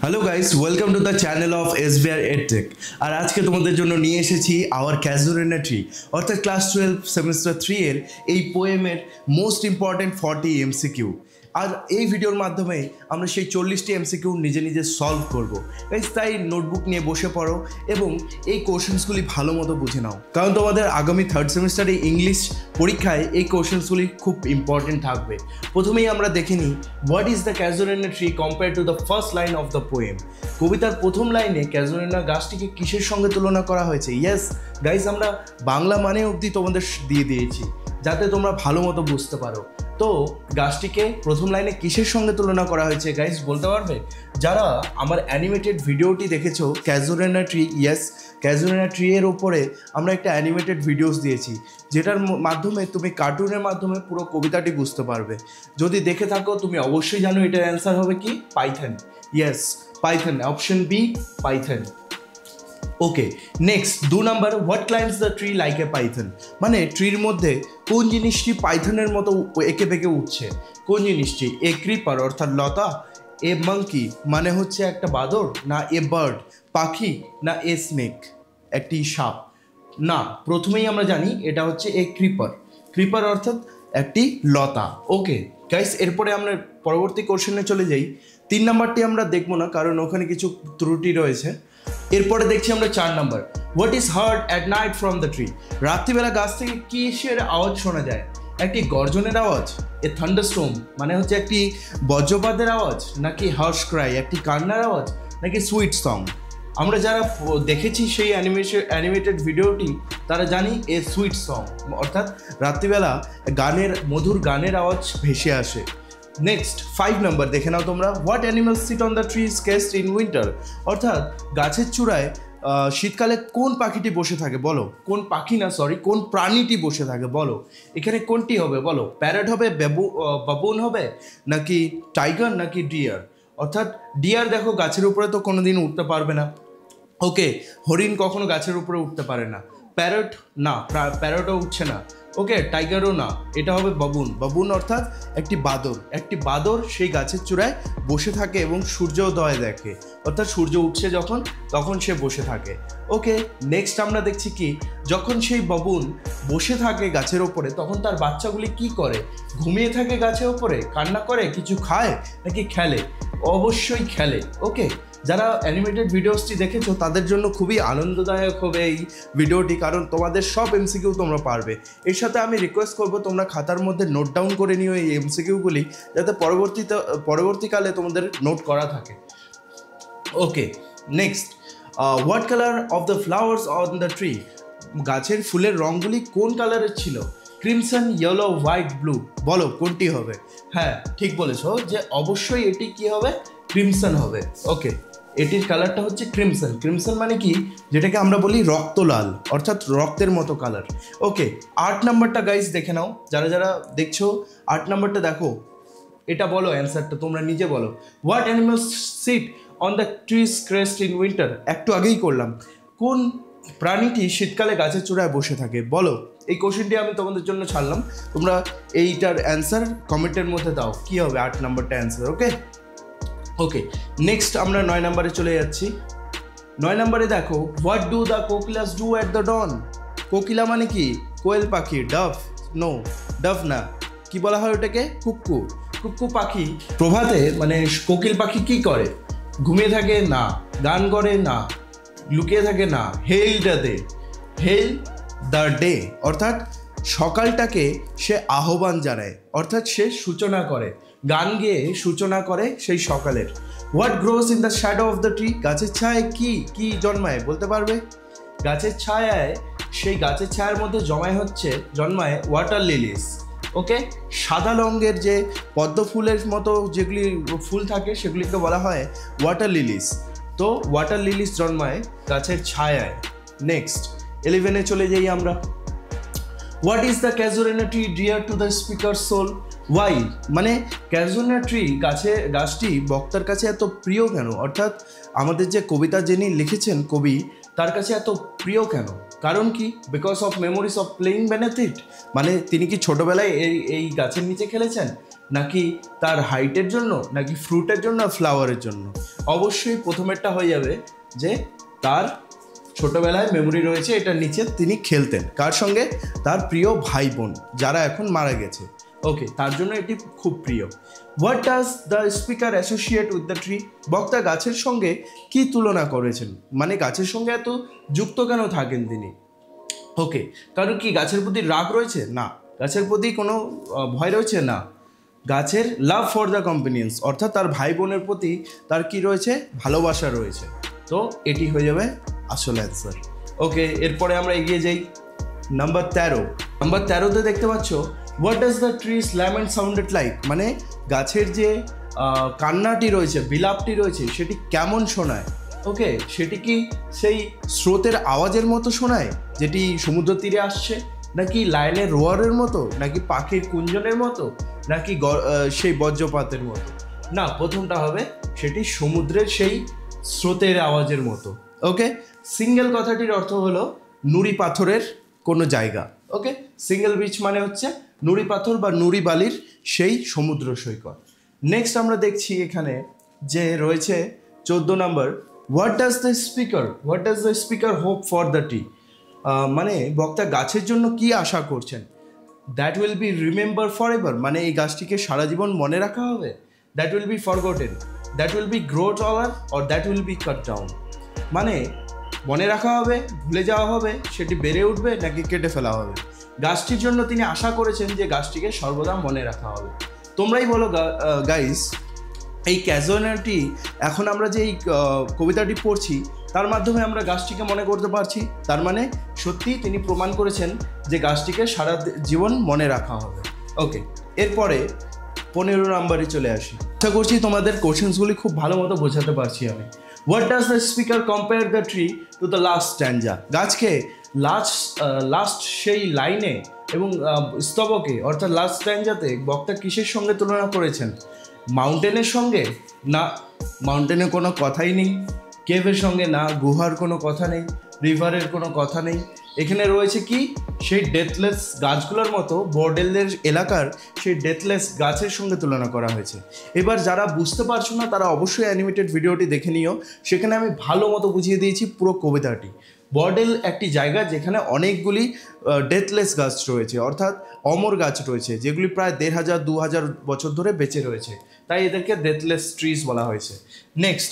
Hello guys, welcome to the channel of SBR edtech. আর আজকে তোমাদের জন্য নিয়ে এসেছি আওয়ার ক্যাজুরেনা ট্রি অর্থাৎ ক্লাস 12 সেমিস্টার 3 এর এই পোয়েমের মোস্ট ইম্পর্ট্যান্ট 40 এমসিকিউ। আর এই ভিডিওর মাধ্যমে আমরা সেই 40টি এমসিকিউ নিজে নিজে সলভ করব। গাইস, তাই নোটবুক নিয়ে বসে পড়ো এবং এই কোশ্চেন্সগুলি ভালো মতো বুঝে নাও, কারণ তোমাদের আগামী থার্ড সেমিস্টারে ইংলিশ পরীক্ষায় এই কোশ্চেন্সগুলি খুব ইম্পর্টেন্ট থাকবে। প্রথমেই আমরা দেখে নিই what is the casuarina tree compare to the first line of the poem. কবিতার প্রথম লাইনে ক্যাজুরেনা গাছটিকে কিসের সঙ্গে তুলনা করা হয়েছে? ইয়েস গাইস, আমরা বাংলা মানে অবধি তোমাদের দিয়ে দিয়েছি যাতে তোমরা ভালো মতো বুঝতে পারো। তো গাছটিকে প্রথম লাইনে কিসের সঙ্গে তুলনা করা হয়েছে গাইস, বলতে পারবে? যারা আমার অ্যানিমেটেড ভিডিওটি দেখেছো ক্যাজুরেনা ট্রি, ইয়েস ক্যাজুরেনা ট্রি এর ওপরে আমরা একটা অ্যানিমেটেড ভিডিওস দিয়েছি, যেটার মাধ্যমে তুমি কার্টুনের মাধ্যমে পুরো কবিতাটি বুঝতে পারবে। যদি দেখে থাকো তুমি অবশ্যই জানো এটার অ্যান্সার হবে কি? Python. Yes, python, option B python. Okay, next 2 number, what climbs the tree like a python. মানে ট্রির মধ্যে কোন জিনিসটি পাইথনের মতো এঁকে বেঁকে উঠছে? কোন জিনিসটি? এ ক্রিপার অর্থাৎ লতা, এ মাঙ্কি মানে হচ্ছে একটা বাদর, না এ বার্ড পাখি, না এ স্নেক একটি সাপ? না, প্রথমেই আমরা জানি এটা হচ্ছে এ ক্রিপার। ক্রিপার অর্থাৎ একটি লতা। ওকে গাইস, এরপরে আমরা পরবর্তী কোশ্চেনে চলে যাই। 3 নাম্বারটি আমরা দেখবো না কারণ ওখানে কিছু ত্রুটি রয়েছে। এরপরে দেখছি আমরা 4 number, what is hard at night from the tree. রাত্রিবেলা গাছ থেকে কিসের আওয়াজ শোনা যায়? একটি গর্জনের আওয়াজ, এ থান্ডারস্টর্ম মানে হচ্ছে একটি বজ্রপাতের আওয়াজ, নাকি হার্শ ক্রাই একটি কান্নার আওয়াজ, নাকি সুইট সং? আমরা যারা দেখেছি সেই অ্যানিমেটেড ভিডিওটি তারা জানি এ সুইট সং অর্থাৎ রাত্রিবেলা মধুর গানের আওয়াজ ভেসে আসে। নেক্সট 5 নাম্বার দেখে নাও তোমরা, what animals sit on the tree crest in winter. অর্থাৎ গাছের চূড়ায় শীতকালে কোন পাখিটি বসে থাকে বলো? কোন পাখি না, সরি, কোন প্রাণীটি বসে থাকে বলো? এখানে কোনটি হবে বলো? প্যারট হবে, বাবুন হবে, নাকি টাইগার, নাকি ডিয়ার? অর্থাৎ ডিয়ার দেখো গাছের উপরে তো কোনোদিন উঠতে পারবে না। ওকে, হরিণ কখনো গাছের উপরে উঠতে পারে না। প্যারট না, প্যারটও উঠছে না। ওকে, টাইগারও না, এটা হবে বাবুন। বাবুন অর্থাৎ একটি বাদর সেই গাছের চূড়ায় বসে থাকে এবং সূর্যোদয় দেখে, অর্থাৎ সূর্য উঠছে যখন তখন সে বসে থাকে। ওকে, নেক্সট আমরা দেখছি কি, যখন সেই বাবুন বসে থাকে গাছের ওপরে তখন তার বাচ্চাগুলি কি করে? ঘুমিয়ে থাকে গাছের ওপরে, কান্না করে, কিছু খায়, নাকি খেলে? অবশ্যই খেলে। ওকে, যারা অ্যানিমেটেড ভিডিওসটি দেখেছো তাদের জন্য খুবই আনন্দদায়ক হবে এই ভিডিওটি, কারণ তোমাদের সব এমসিকিউ তোমরা পারবে। এর সাথে আমি রিকোয়েস্ট করব তোমরা খাতার মধ্যে নোট ডাউন করে নিও এই এমসিকিউগুলি, যাতে পরবর্তীকালে তোমাদের নোট করা থাকে। Okay, next, what colour of the flowers on the tree. গাছের ফুলের রঙগুলি কোন কালারের ছিল? Crimson, yellow, white, blue. বলো কোনটি হবে? হ্যাঁ, ঠিক বলেছো যে অবশ্যই এটি কি হবে? ক্রিমসন হবে। ওকে, এটির কালারটা হচ্ছে ক্রিমসন। ক্রিমসন মানে কি? যেটাকে আমরা বলি রক্তলাল, অর্থাৎ রক্তের মতো কালার। ওকে, 8 নাম্বারটা গাইস দেখে নাও, যারা যারা দেখছো 8 নাম্বারটা দেখো, এটা বলো অ্যান্সারটা, তোমরা নিজে বলো। What animals sit on the trees crest in winter. একটু আগেই করলাম, কোন প্রাণীটি শীতকালে গাছের চূড়ায় বসে থাকে বলো? এই কোশ্চেনটি আমি তোমাদের জন্য ছাড়লাম, তোমরা এইটার অ্যান্সার কমেন্টের মধ্যে দাও কি হবে 8 নাম্বারটা অ্যান্সার। ওকে ওকে, নেক্সট আমরা 9 নাম্বারে চলে যাচ্ছি। 9 নাম্বারে দেখো, what do the kokilas do at the dawn. কোকিলা মানে কি? কোয়েল পাখি। ডাভ, নো, ডাভ না, কি বলা হয় ওটাকে? কুক্কু। কুক্কু পাখি প্রভাতে মানে কোকিল পাখি কি করে? ঘুমিয়ে থাকে না, গান করে না, লুকিয়ে থাকে না। হেল দ্য ডে অর্থাৎ সকালটাকে সে আহ্বান জানায়, অর্থাৎ সে সূচনা করে, গান গেয়ে সূচনা করে সেই সকালের। What gross in the shadow of the tree. গাছের ছায়ায় কি জন্মায় বলতে পারবে? গাছের ছায়ায়, সেই গাছের ছায়ার মধ্যে জন্মায় ওয়াটার লিলিস। ওকে, সাদা রঙের যে পদ্ম ফুলের মতো যেগুলি ফুল থাকে সেগুলিকে বলা হয় ওয়াটার লিলিস। তো ওয়াটার লিলিস জন্মায় গাছের ছায়ায়। নেক্সট 11-এ চলে যাই আমরা। What is the casuarina tree dear to the speaker soul. Why মানে ক্যাজুরেনা ট্রি গাছটি বক্তার কাছে এত প্রিয় কেন? অর্থাৎ আমাদের যে কবিতা যিনি লিখেছেন কবি, তার কাছে এত প্রিয় কেন? কারণ কি? Because of memories of playing beneath it, মানে তিনি কি ছোটোবেলায় এই গাছের নিচে খেলেছেন, নাকি তার হাইটের জন্য, নাকি ফ্রুটের জন্য, ফ্লাওয়ারের জন্য? অবশ্যই প্রথমেরটা হয়ে যাবে যে তার ছোটোবেলায় মেমোরি রয়েছে এটার নিচে তিনি খেলতেন। কার সঙ্গে? তার প্রিয় ভাই বোন যারা এখন মারা গেছে। ওকে, তার জন্য এটি খুব প্রিয়। What does the speaker associate with the tree? বক্তা গাছের সঙ্গে কি তুলনা করেছেন, মানে গাছের সঙ্গে এত যুক্ত কেন থাকেন তিনি? ওকে, কারণ কি গাছের প্রতি রাগ রয়েছে? না। গাছের প্রতি কোনো ভয় রয়েছে? না। গাছের লাভ ফর দ্য কম্পেনিয়ন্স, অর্থাৎ তার ভাই বোনের প্রতি তার কি রয়েছে? ভালোবাসা রয়েছে। তো এটি হয়ে যাবে আসল অ্যান্সার। ওকে, এরপরে আমরা এগিয়ে যাই। নাম্বার 13। নাম্বার 13তে দেখতে পাচ্ছ, what does the trees lament sounded like? মানে গাছের যে কান্নাটি রয়েছে, বিলাপটি রয়েছে, সেটি কেমন শোনায়? ওকে, সেটি কি সেই স্রোতের আওয়াজের মতো শোনায় যেটি সমুদ্র তীরে আসছে, নাকি লায়নের রোয়ারের মতো, নাকি পাখির কুঞ্জনের মতো, নাকি সেই বজ্রপাতের মতো? না, প্রথমটা হবে সেটি সমুদ্রের সেই স্রোতের আওয়াজের মতো। ওকে, সিঙ্গেল কথাটির অর্থ হলো নুড়ি পাথরের কোনো জায়গা। ওকে, সিঙ্গেল বিচ মানে হচ্ছে নুড়ি পাথর বা নুড়ি বালির সেই সমুদ্র সৈকত। নেক্সট আমরা দেখছি এখানে যে রয়েছে 14 নম্বর, what does the speaker hope for the tree? মানে বক্তা গাছের জন্য কি আশা করছেন? That will be remember for ever, মানে এই গাছটিকে সারা জীবন মনে রাখা হবে। That will be forgotten, that will be grow taller, or that will be cut down. মানে মনে রাখা হবে, ভুলে যাওয়া হবে, সেটি বেড়ে উঠবে, নাকি কেটে ফেলা হবে? গাছটির জন্য তিনি আশা করেছেন যে গাছটিকে সর্বদা মনে রাখা হবে। তোমরাই বলো গাইস, এই ক্যাজুয়ালিটি এখন আমরা যে এই কবিতাটি পড়ছি তার মাধ্যমে আমরা গাছটিকে মনে করতে পারছি। তার মানে সত্যি তিনি প্রমাণ করেছেন যে গাছটিকে সারা জীবন মনে রাখা হবে। ওকে, এরপরে 15 নম্বরে চলে আসি। আশা করছি তোমাদের কোশ্চেন্সগুলি খুব ভালো মতো বোঝাতে পারছি আমি। What does the speaker compare the tree to the last stanza? গাছকে লাস্ট সেই লাইনে এবং স্তবকে অর্থাৎ লাস্ট স্ট্যাঞ্জাতে বক্তা কিসের সঙ্গে তুলনা করেছেন? মাউন্টেনের সঙ্গে? না, মাউন্টেনের কোনো কথাই নেই। কেভের সঙ্গে? না, গুহার কোনো কথা নেই। রিভারের কোনো কথা নেই। এখানে রয়েছে কি? সেই ডেথলেস গাছগুলোর মতো বোর্ডেলের এলাকার সেই ডেথলেস গাছের সঙ্গে তুলনা করা হয়েছে। এবার যারা বুঝতে পারছো না তারা অবশ্যই অ্যানিমেটেড ভিডিওটি দেখে নিও, সেখানে আমি ভালো মতো বুঝিয়ে দিয়েছি পুরো কবিতাটি। বর্ডেল একটি জায়গা যেখানে অনেকগুলি ডেথলেস গাছ রয়েছে, অর্থাৎ অমর গাছ রয়েছে, যেগুলি প্রায় 1500-2000 বছর ধরে বেঁচে রয়েছে, তাই এদেরকে ডেথলেস ট্রিজ বলা হয়েছে। Next,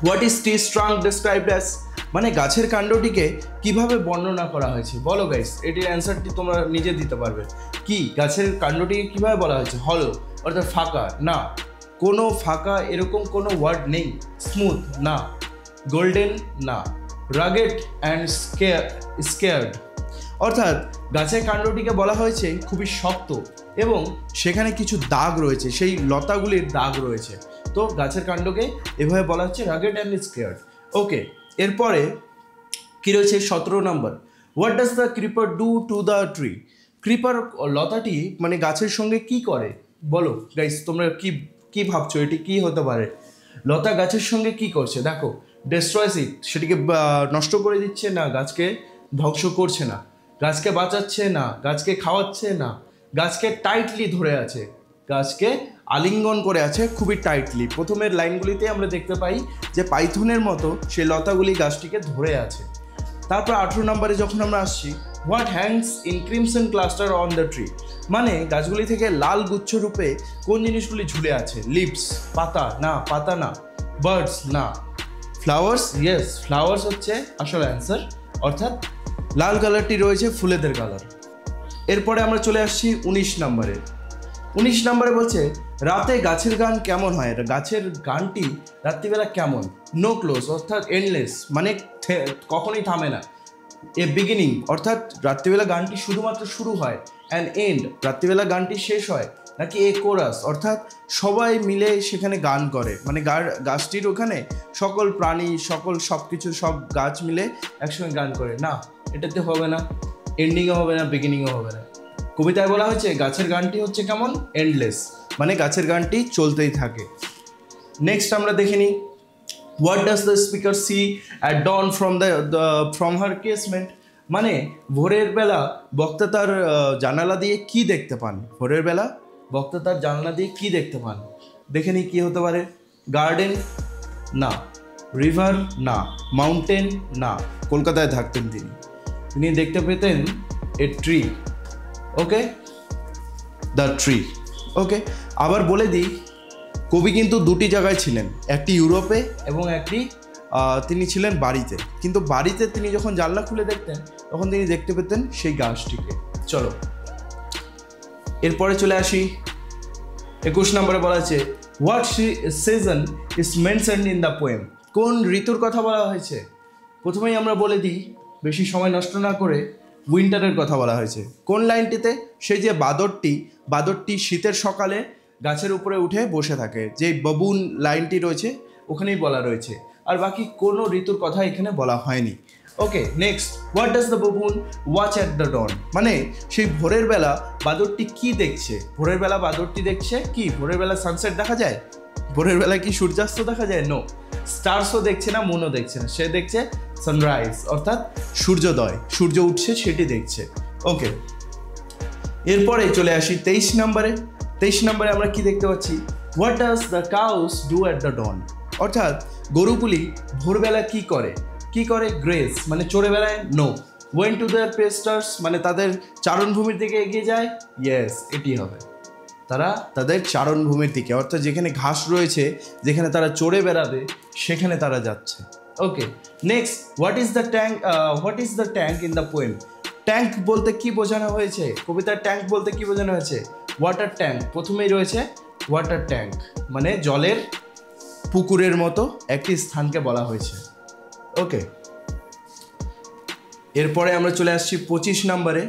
what is tree trunk described as? মানে গাছের কাণ্ডটিকে কিভাবে বর্ণনা করা হয়েছে? বলো গাইস, এটির অ্যান্সারটি তোমরা নিজে দিতে পারবে। কি গাছের কাণ্ডটিকে কিভাবে বলা হয়েছে? হলো, অর্থাৎ ফাঁকা? না, কোনো ফাঁকা এরকম কোনো ওয়ার্ড নেই। স্মুথ? না। গোল্ডেন? না। রাগেড অ্যান্ড স্কেয়ার্ড, অর্থাৎ গাছের কাণ্ডটিকে বলা হয়েছে খুবই শক্ত এবং সেখানে কিছু দাগ রয়েছে, সেই লতাগুলির দাগ রয়েছে। তো গাছের কাণ্ডকে এভাবে বলা হচ্ছে রাগেড অ্যান্ড স্কেয়ার্ড। ওকে, এরপরে কি রয়েছে 17 নম্বর, what does the creeper do to the tree? Creeper লতাটি মানে গাছের সঙ্গে কি করে? বলো গাইস, তোমরা কি ভাবছো এটি কি হতে পারে? লতা গাছের সঙ্গে কি করছে? দেখো, ডেস্ট্রয়স ইট, সেটিকে নষ্ট করে দিচ্ছে না, গাছকে ধ্বংস করছে না, গাছকে বাঁচাচ্ছে না, গাছকে খাওয়াচ্ছে না, গাছকে টাইটলি ধরে আছে, গাছকে আলিঙ্গন করে আছে খুবই টাইটলি। প্রথমের লাইনগুলিতে আমরা দেখতে পাই যে পাইথনের মতো সেই লতাগুলি গাছটিকে ধরে আছে। তারপর 18 নম্বরে যখন আমরা আসছি, what Hanks in crimson cluster on the tree? মানে গাছগুলি থেকে লাল গুচ্ছ রূপে কোন জিনিসগুলি ঝুলে আছে? লিভস? পাতা? না, পাতা না। বার্ডস? না। ফ্লাওয়ার্স? ইয়েস, ফ্লাওয়ার্স হচ্ছে আসল অ্যান্সার, অর্থাৎ লাল কালারটি রয়েছে ফুলেদের কালার। এরপরে আমরা চলে আসছি 19 নম্বরে। 19 নম্বরে বলছে, রাতে গাছের গান কেমন হয়? গাছের গানটি রাত্রিবেলা কেমন? নো ক্লোজ, অর্থাৎ এন্ডলেস, মানে কখনোই থামে না। এ বিগিনিং, অর্থাৎ রাত্রিবেলা গানটি শুধুমাত্র শুরু হয়। অ্যান্ড এন্ড, রাত্রিবেলা গানটি শেষ হয়। নাকি এ কোরাস, অর্থাৎ সবাই মিলে সেখানে গান করে, মানে গাছটির ওখানে সকল প্রাণী সব কিছু সব গাছ মিলে একসঙ্গে গান করে? না, এটাতে হবে না, এন্ডিংও হবে না, বিগিনিংও হবে না। কবিতায় বলা হয়েছে গাছের গানটি হচ্ছে কেমন? এন্ডলেস, মানে গাছের গানটি চলতেই থাকে। নেক্সট আমরা দেখে নিই, what does the speaker see at dawn from her casement? মানে ভোরের বেলা বক্তা তার জানালা দিয়ে কি দেখতে পান? ভোরের বেলা বক্তা তার জানালা দিয়ে কি দেখতে পান? দেখে নি কি হতে পারে? গার্ডেন না, রিভার না, মাউন্টেন না। কলকাতায় থাকতেন তিনি দেখতে পেতেন a tree. Okay, the tree. Okay, আবার বলে দিই, কবি কিন্তু দুটি জায়গায় ছিলেন, একটি ইউরোপে এবং একটি তিনি ছিলেন বাড়িতে। কিন্তু বাড়িতে তিনি যখন জানলা খুলে দেখতেন তখন তিনি দেখতে পেতেন সেই গাছটিকে। চলো এরপরে চলে আসি 21 নম্বরে বলা আছে what season is mentioned in the poem. কোন ঋতুর কথা বলা হয়েছে? প্রথমেই আমরা বলে দিই, বেশি সময় নষ্ট না করে, উইন্টারের কথা বলা হয়েছে। কোন লাইনটিতে? সেই যে বাদরটি শীতের সকালে গাছের উপরে উঠে বসে থাকে, যে বাবুন লাইনটি রয়েছে ওখানেই বলা রয়েছে, আর বাকি কোনো ঋতুর কথা এখানে বলা হয়নি। Okay, next, what does the baboon watch at the dawn. মানে সেই ভোরের বেলা বাদরটি কি দেখছে? ভোরের বেলা বাদরটি দেখছে কি? ভোরের বেলা সানসেট দেখা যায়? ভোরের বেলা কি সূর্যাস্ত দেখা যায়? নো। স্টারসও দেখছে না, মুনও দেখছে না, সে দেখছে সানরাইজ, অর্থাৎ সূর্যোদয়, সূর্য উঠছে সেটি দেখছে। ওকে, এরপরে চলে আসি 23 নম্বরে। 23 নম্বরে আমরা কি দেখতে পাচ্ছি? What does the cows do at the dawn. অর্থাৎ গরুগুলি ভোরবেলা কি করে? গ্রেজ মানে চড়ে বেড়ায়? No. Went to their pastures মানে তাদের চারণভূমির দিকে এগিয়ে যায়? ইয়েস, এটি হবে, তারা তাদের চারণভূমির দিকে, অর্থাৎ যেখানে ঘাস রয়েছে, যেখানে তারা চড়ে বেড়াবে, সেখানে তারা যাচ্ছে। Okay, next, what is the tank in the poem. Tank বলতে কি বোঝানো হয়েছে? কবিতার ট্যাঙ্ক বলতে কি বোঝানো হয়েছে? Water tank. প্রথমেই রয়েছে ওয়াটার ট্যাঙ্ক, মানে জলের পুকুরের মতো একটি স্থানকে বলা হয়েছে। ওকে, এরপরে আমরা চলে আসছি 25 নম্বরে।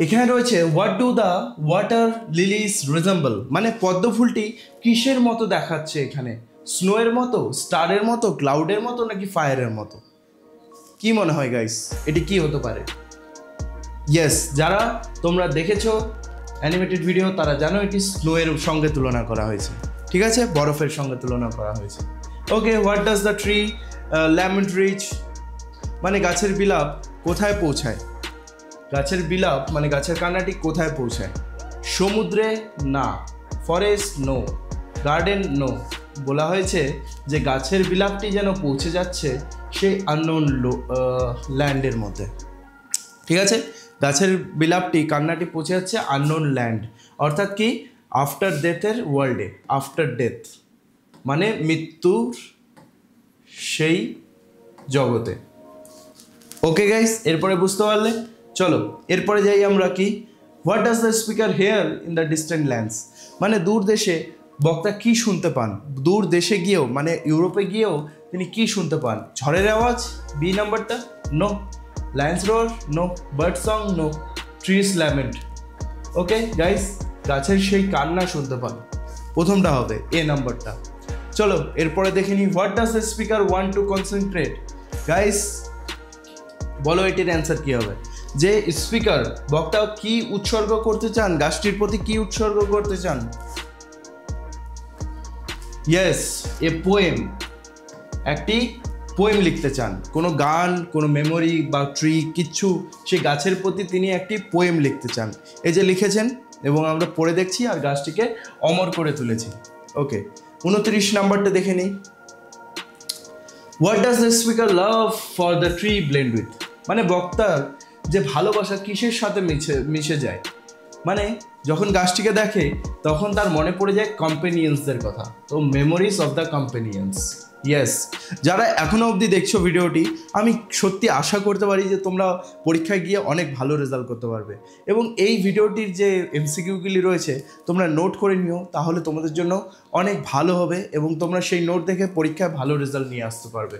এখানে রয়েছে what do the water Lily's resemble. মানে পদ্ম ফুলটি কিসের মতো দেখাচ্ছে এখানে? স্নোয়ের মতো, স্টারের মতো, ক্লাউডের মতো, নাকি ফায়ারের মতো? কি মনে হয় গাইস, এটি কি হতে পারে? ইয়েস, যারা তোমরা দেখেছো অ্যানিমেটেড ভিডিও তারা জানো এটি স্নোয়ের সঙ্গে তুলনা করা হয়েছে, ঠিক আছে, বরফের সঙ্গে তুলনা করা হয়েছে। Okay, what does the tree lament reach. মানে গাছের বিলাপ কোথায় পৌঁছায়? গাছের বিলাপ মানে গাছের কান্নাটি কোথায় পৌঁছায়? সমুদ্রে? না। ফরেস্ট? নো। গার্ডেন? নো। বলা হয়েছে যে গাছের বিলাপটি যেন পৌঁছে যাচ্ছে সেই আননোন ল্যান্ডের মধ্যে, ঠিক আছে। গাছের বিলাপটি, কান্নাটি পৌঁছে যাচ্ছে আননোন ল্যান্ড, অর্থাৎ কি? আফটার ডেথের ওয়ার্ল্ডে। আফটার ডেথ মানে মৃত্যুর সেই জগতে। ওকে গাইস, এরপরে বুঝতে পারলে? চলো এরপরে যাই আমরা কি, what does the speaker here in the distant lands. মানে দূর দেশে বক্তা কি শুনতে পান? দূর দেশে গিয়েও মানে ইউরোপে গিয়েও তিনি কি শুনতে পান? ঝড়ের আওয়াজ? বি নাম্বারটা? No. Lions roar? No. Bird song? No. Trees lament. Okay guys, গাছের সেই কান্না শুনতে পান, প্রথমটা হবে এ নাম্বারটা। চলো এরপরে দেখে নিই, what does the speaker want to concentrate. Guys বলো এটির অ্যান্সার কি হবে? যে স্পিকার বক্তা কি উৎসর্গ করতে চান? গাছটির প্রতি কি উৎসর্গ করতে চান? ইয়েস, এ পোয়েম, একটি পোয়েম লিখতে চান। কোনো গান, কোনো মেমোরি বা ট্রি, কিচ্ছু, সেই গাছের প্রতি তিনি একটি পোয়েম লিখতে চান। এই যে লিখেছেন এবং আমরা পড়ে দেখছি আর গাছটিকে অমর করে তুলেছি। ওকে, 29 নাম্বারটা দেখে নিই, what does the speaker love for the tree blend with. মানে বক্তার যে ভালোবাসা কিসের সাথে মিশে যায়? মানে যখন গাছটিকে দেখে তখন তার মনে পড়ে যায় কম্পেনিয়ন্সদের কথা, তো memories of the companions. Yes, যারা এখনো অবধি দেখছো ভিডিওটি, আমি সত্যি আশা করতে পারি যে তোমরা পরীক্ষায় গিয়ে অনেক ভালো রেজাল্ট করতে পারবে, এবং এই ভিডিওটির যে এমসিকিউগুলি রয়েছে তোমরা নোট করে নিও, তাহলে তোমাদের জন্য অনেক ভালো হবে এবং তোমরা সেই নোট দেখে পরীক্ষায় ভালো রেজাল্ট নিয়ে আসতে পারবে।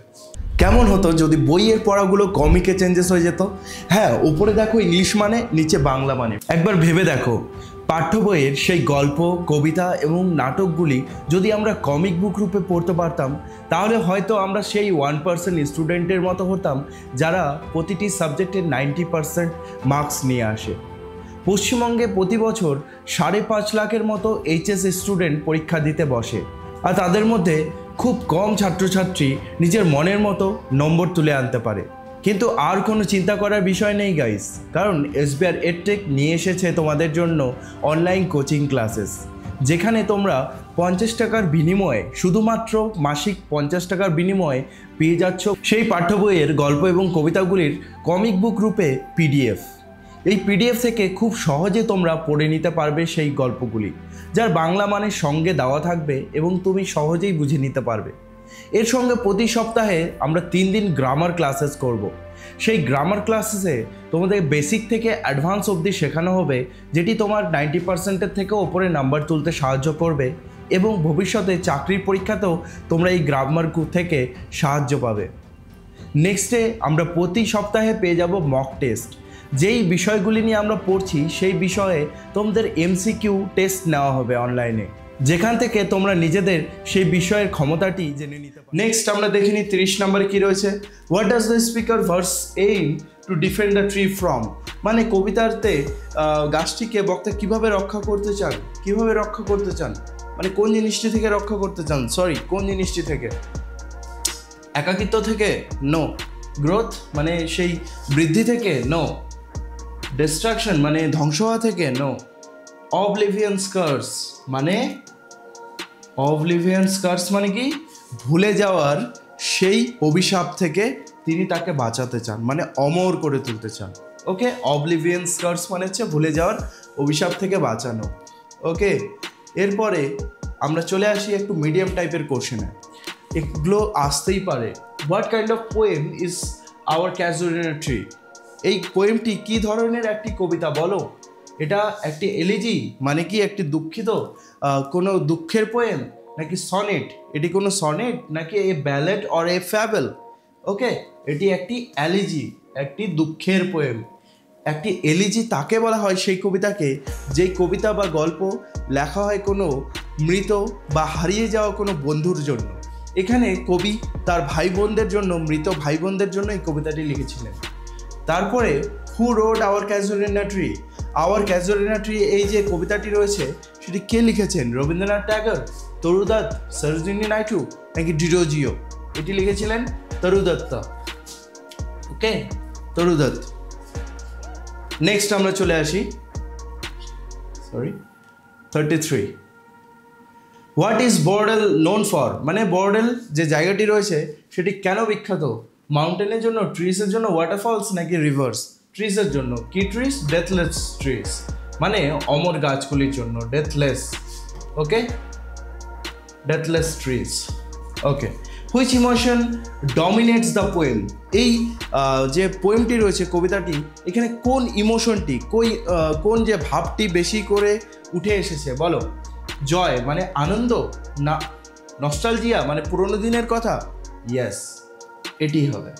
কেমন হতো যদি বইয়ের পড়াগুলো কমিকে চেঞ্জেস হয়ে যেত? হ্যাঁ, উপরে দেখো ইংলিশ মানে, নিচে বাংলা মানে। একবার ভেবে দেখো, পাঠ্য বইয়ের সেই গল্প, কবিতা এবং নাটকগুলি যদি আমরা কমিক বুক রূপে পড়তে পারতাম, তাহলে হয়তো আমরা সেই 1% স্টুডেন্টের মতো হতাম যারা প্রতিটি সাবজেক্টে 90% মার্কস নিয়ে আসে। পশ্চিমবঙ্গে প্রতি বছর 5.5 লাখের মতো এইচএস স্টুডেন্ট পরীক্ষা দিতে বসে, আর তাদের মধ্যে খুব কম ছাত্রছাত্রী নিজের মনের মতো নম্বর তুলে আনতে পারে। কিন্তু আর কোনো চিন্তা করার বিষয় নেই গাইস, কারণ এসবিআর এডটেক নিয়ে এসেছে তোমাদের জন্য অনলাইন কোচিং ক্লাসেস, যেখানে তোমরা 50 টাকার বিনিময়ে, শুধুমাত্র মাসিক 50 টাকার বিনিময়ে পেয়ে যাচ্ছ সেই পাঠ্য বইয়ের গল্প এবং কবিতাগুলির কমিক বুক রূপে পিডিএফ। এই পিডিএফ থেকে খুব সহজে তোমরা পড়ে নিতে পারবে সেই গল্পগুলি, যার বাংলা মানের সঙ্গে দেওয়া থাকবে এবং তুমি সহজেই বুঝে নিতে পারবে। এর সঙ্গে প্রতি সপ্তাহে আমরা 3 দিন গ্রামার ক্লাসেস করব। সেই গ্রামার ক্লাসেসে তোমাদের বেসিক থেকে অ্যাডভান্স অবধি শেখানো হবে, যেটি তোমার 90%-এর থেকেও ওপরে নাম্বার তুলতে সাহায্য করবে এবং ভবিষ্যতে চাকরির পরীক্ষাতেও তোমরা এই গ্রামার থেকে সাহায্য পাবে। নেক্সটে আমরা প্রতি সপ্তাহে পেয়ে যাব মক টেস্ট। যেই বিষয়গুলি নিয়ে আমরা পড়ছি সেই বিষয়ে তোমাদের এমসিকিউ টেস্ট নেওয়া হবে অনলাইনে, যেখান থেকে তোমরা নিজেদের সেই বিষয়ের ক্ষমতাটি জেনে নিতে পারো। নেক্সট আমরা দেখে নিই 30 নম্বরে কী রয়েছে। What does the speaker verse aim to defend the tree from? মানে কবিতাতে গাছটিকে বক্তা কিভাবে রক্ষা করতে চান, কিভাবে রক্ষা করতে চান, মানে কোন জিনিসটি থেকে রক্ষা করতে চান, কোন জিনিসটি থেকে? একাকিত্ব থেকে? নো। গ্রোথ মানে সেই বৃদ্ধি থেকে? নো। ডিস্ট্রাকশন মানে ধ্বংস হওয়া থেকে? নো। অবলিভিয়ান স্কার্স মানে মানে কি? ভুলে যাওয়ার সেই অভিশাপ থেকে তিনি তাকে বাঁচাতে চান, মানে অমর করে তুলতে চান। ওকে, অবলিভিয়ান স্কার্স মানে হচ্ছে ভুলে যাওয়ার অভিশাপ থেকে বাঁচানো। ওকে, এরপরে আমরা চলে আসি একটু মিডিয়াম টাইপের কোশ্চেনে। এগুলো আসতেই পারে। What kind of poem is our casuarina tree? এই পোয়েমটি কি ধরনের একটি কবিতা বলো? এটা একটি এলিজি মানে কি একটি দুঃখিত কোনো দুঃখের পোয়েম, নাকি সনেট? এটি কোনো সনেট নাকি এ ব্যালেড অর এ ফ্যাবেল? ওকে, এটি একটি এলিজি, একটি দুঃখের পোয়েম। একটি এলিজি তাকে বলা হয় সেই কবিতাকে যেই কবিতা বা গল্প লেখা হয় কোনো মৃত বা হারিয়ে যাওয়া কোনো বন্ধুর জন্য। এখানে কবি তার ভাই বোনদের জন্য, মৃত ভাই বোনদের জন্য এই কবিতাটি লিখেছিলেন। তারপরে who wrote our casuarina tree? Our casuarina tree এই যে কবিতাটি রয়েছে সেটি কে লিখেছেন? রবীন্দ্রনাথ ট্যাগর, তরুদত্ত, সরোজিনী নাইডু নাকি ডিরোজিও? এটি লিখেছিলেন তরুদত্ত। ওকে, তরুদত্ত। নেক্সট আমরা চলে আসি 33। What is Borrowdale known for? মানে বোর্ডেল যে জায়গাটি রয়েছে সেটি কেন বিখ্যাত? মাউন্টেনের জন্য, ট্রিজের জন্য, ওয়াটারফলস নাকি রিভার্স? ট্রিজের জন্য। কি ট্রিজ? ডেথলেস ট্রিজ, মানে অমর গাছগুলির জন্য, deathless. Okay, deathless trees. Okay, which emotion dominates the poem? এই যে পোয়েমটি রয়েছে, কবিতাটি, এখানে কোন ইমোশনটি, কোন যে ভাবটি বেশি করে উঠে এসেছে বলো? জয় মানে আনন্দ, না নস্টালজিয়া মানে পুরোনো দিনের কথা? ইয়েস, এটি হবে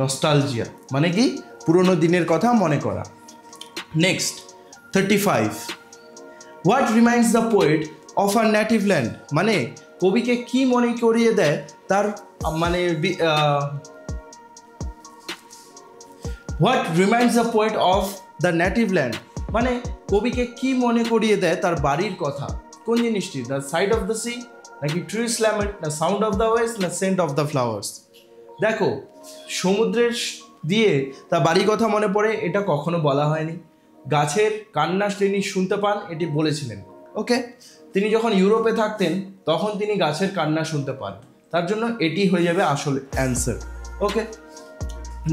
নস্টালজিয়া, মানে কি পুরোনো দিনের কথা মনে করা। Next 35। What reminds the poet of her native land? মানে কবিকে কি মনে করিয়ে দেয় তার মানে what reminds the poet of the native land? মানে কবিকে কি মনে করিয়ে দেয় তার বাড়ির কথা? কোন জিনিসটি? The side of the sea নাকি ট্রিজ ল্যামেন্ট, না সাউন্ড অফ দ্য ওয়েস্ট, না সেন্ট অফ দ্য ফ্লাওয়ার্স? দেখো, সমুদ্রের দিয়ে তার বাড়ির কথা মনে পড়ে এটা কখনো বলা হয়নি। গাছের কান্না তিনি শুনতে পান এটি বলেছিলেন। ওকে, তিনি যখন ইউরোপে থাকতেন তখন তিনি গাছের কান্না শুনতে পান, তার জন্য এটি হয়ে যাবে আসল অ্যান্সার। ওকে,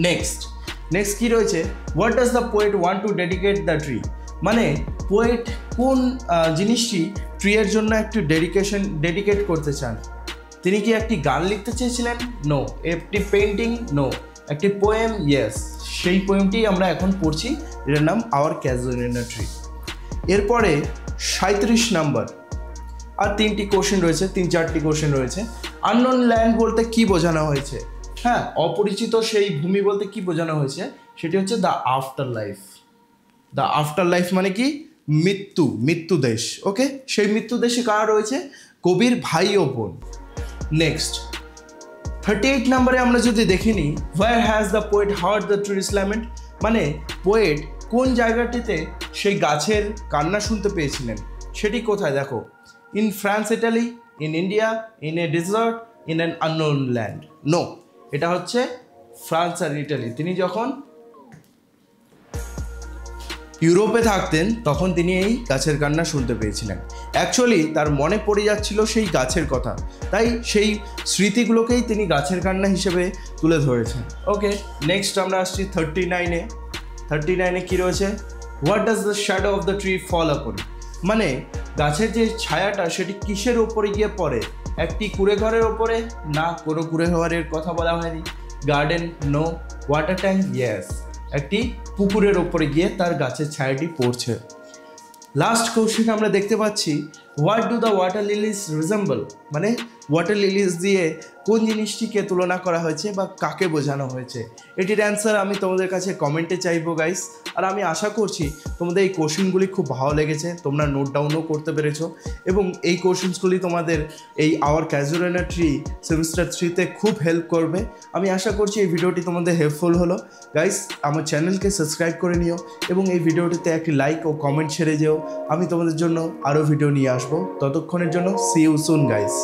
নেক্সট কি রয়েছে? What does the poet want to dedicate the tree? মানে পোয়েট কোন জিনিসটি ট্রিয়ের জন্য একটু ডেডিকেট করতে চান? তিনি কি একটি গান লিখতে চেয়েছিলেন? নো। একটি পেন্টিং? নো। একটি পোয়েম? ইয়েস। সেই পোয়েমটি আমরা এখন পড়ছি, এটার নাম আওয়ার ক্যাজুয়ালিটি ট্রি। এরপরে 37 নাম্বার, আর 3টি কোশ্চেন রয়েছে, 3-4টি কোশ্চেন রয়েছে। আননোন ল্যান্ড বলতে কি বোঝানো হয়েছে? হ্যাঁ, অপরিচিত সেই ভূমি বলতে কি বোঝানো হয়েছে? সেটি হচ্ছে the after life. The after life মানে কি? মৃত্যু দেশ। ওকে, সেই মৃত্যু দেশে কারা রয়েছে? কবির ভাই ও বোন। নেক্সট 38 নম্বরে আমরা যদি দেখে নিই, where has the poet hard the trees lament? মানে পোয়েট কোন জায়গাটিতে সেই গাছের কান্না শুনতে পেয়েছিলেন, সেটি কোথায়? দেখো, in France, Italy, in India, in a desert, in an unknown land. No, এটা হচ্ছে ফ্রান্স আর ইটালি। তিনি যখন ইউরোপে থাকতেন তখন তিনি এই গাছের কান্না শুনতে পেয়েছিলেন। অ্যাকচুয়ালি তার মনে পড়ে যাচ্ছিল সেই গাছের কথা, তাই সেই স্মৃতিগুলোকেই তিনি গাছের কান্না হিসেবে তুলে ধরেছেন। ওকে, নেক্সট আমরা আসছি 39-এ কী রয়েছে? What does the shadow of the tree fall upon? মানে গাছের যে ছায়াটা সেটি কিসের ওপরে গিয়ে পড়ে? একটি কুঁড়ে ঘরের ওপরে? না, কোনো কুঁড়ে ঘরের কথা বলা হয়নি। Garden? No. Water tank? Yes, একটি পুকুরের ওপরে গিয়ে তার গাছের ছায়াটি পড়ছে। লাস্ট কোশ্চেন আমরা দেখতে পাচ্ছি, what do the water Lily's resemble? মানে ওয়াটার লিলিস দিয়ে কোন জিনিসটিকে তুলনা করা হয়েছে বা কাকে বোঝানো হয়েছে? এটির অ্যান্সার আমি তোমাদের কাছে কমেন্টে চাইবো গাইস। আর আমি আশা করছি তোমাদের এই কোশ্চেনগুলি খুব ভালো লেগেছে, তোমরা নোট ডাউনও করতে পেরেছো এবং এই কোশ্চেনসগুলি তোমাদের এই আওয়ার ক্যাজুয়ালিনা ট্রি সেমিস্টার 3-তে খুব হেল্প করবে। আমি আশা করছি এই ভিডিওটি তোমাদের হেল্পফুল হলো। গাইস, আমার চ্যানেলকে সাবস্ক্রাইব করে নিও এবং এই ভিডিওটিতে একটি লাইক ও কমেন্ট ছেড়ে যেও। আমি তোমাদের জন্য আরও ভিডিও নিয়ে আসবো। ততক্ষণের জন্য সি ইউ সুন গাইস।